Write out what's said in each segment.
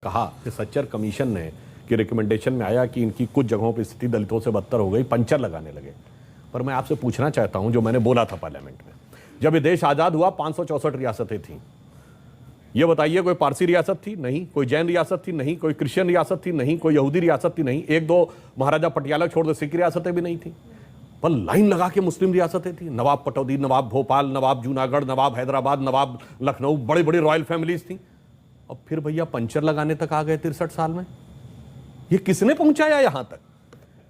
कहा कि सच्चर कमीशन ने कि रिकमेंडेशन में आया कि इनकी कुछ जगहों पर स्थिति दलितों से बदतर हो गई, पंचर लगाने लगे। पर मैं आपसे पूछना चाहता हूं, जो मैंने बोला था पार्लियामेंट में, जब ये देश आज़ाद हुआ 564 रियासतें थीं। ये बताइए, कोई पारसी रियासत थी? नहीं। कोई जैन रियासत थी? नहीं। कोई क्रिश्चियन रियासत थी? नहीं। कोई यहूदी रियासत थी? नहीं। एक दो महाराजा पटियाला छोड़ दे सिख रियासतें भी नहीं थी। पर लाइन लगा के मुस्लिम रियासतें थी। नवाब पटौदी, नवाब भोपाल, नवाब जूनागढ़, नवाब हैदराबाद, नवाब लखनऊ, बड़ी बड़ी रॉयल फैमिलीज थी। अब फिर भैया पंचर लगाने तक आ गए 63 साल में। ये किसने पहुंचाया यहां तक?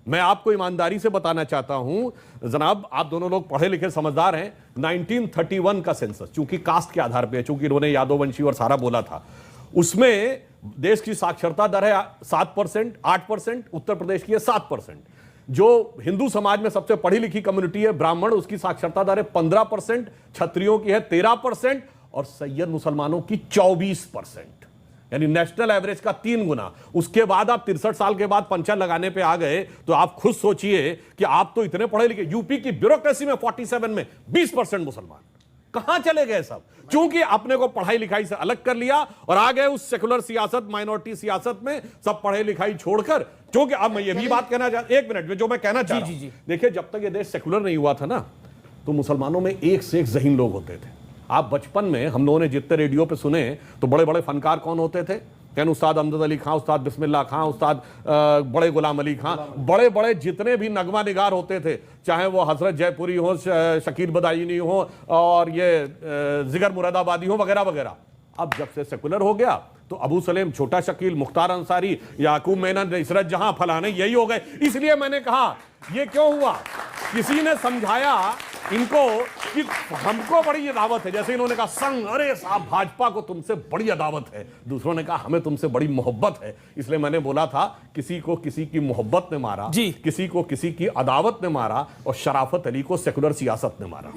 मैं आपको ईमानदारी से बताना चाहता हूं जनाब, आप दोनों लोग पढ़े लिखे समझदार हैं। 1931 का सेंसस, चूंकि कास्ट के आधार पे, चूंकि इन्होंने यादववंशी और सारा बोला था, उसमें देश की साक्षरता दर है 7%, 8%, उत्तर प्रदेश की है 7%। जो हिंदू समाज में सबसे पढ़ी लिखी कम्युनिटी है ब्राह्मण, उसकी साक्षरता दर है 15%, क्षत्रियों की है 13% और सैयद मुसलमानों की 24%, यानी नेशनल एवरेज का 3 गुना। उसके बाद आप 63 साल के बाद पंचर लगाने पे आ गए, तो आप खुद सोचिए कि आप तो इतने पढ़े लिखे, यूपी की ब्यूरोक्रेसी में 47 में 20% मुसलमान कहां चले गए सब? क्योंकि अपने को पढ़ाई लिखाई से अलग कर लिया और आ गए उस सेकुलर सियासत, माइनॉरिटी सियासत में, सब पढ़ाई लिखाई छोड़कर। क्योंकि अब मैं ये भी बात कहना चाहता, एक मिनट में जो मैं कहना चाह रहा हूं, देखिए, जब तक ये देश सेकुलर नहीं हुआ था ना, तो मुसलमानों में एक से एक ज़हीन लोग होते थे। आप बचपन में हम लोगों ने जितने रेडियो पे सुने, तो बड़े बड़े फनकार कौन होते थे? उस्ताद अमजद अली खां, उस्ताद बिस्मिल्लाह खां, उस्ताद बड़े गुलाम अली खां, बड़े बड़े जितने भी नगमा निगार होते थे, चाहे वो हजरत जयपुरी हो, शकील बदायूनी हो और ये जिगर मुरादाबादी हो, वगैरह वगैरह। अब जब से सेकुलर हो गया तो अबू सलेम, छोटा शकील, मुख्तार अंसारी, याकूब मेनन, इशरत जहां, फलाने यही हो गए। इसलिए मैंने कहा ये क्यों हुआ? किसी ने समझाया इनको कि हमको बड़ी अदावत है, जैसे इन्होंने कहा संघ, अरे साहब भाजपा को तुमसे बड़ी अदावत है। दूसरों ने कहा हमें तुमसे बड़ी मोहब्बत है। इसलिए मैंने बोला था, किसी को किसी की मोहब्बत ने मारा, किसी को किसी की अदावत ने मारा और शराफत अली को सेकुलर सियासत ने मारा।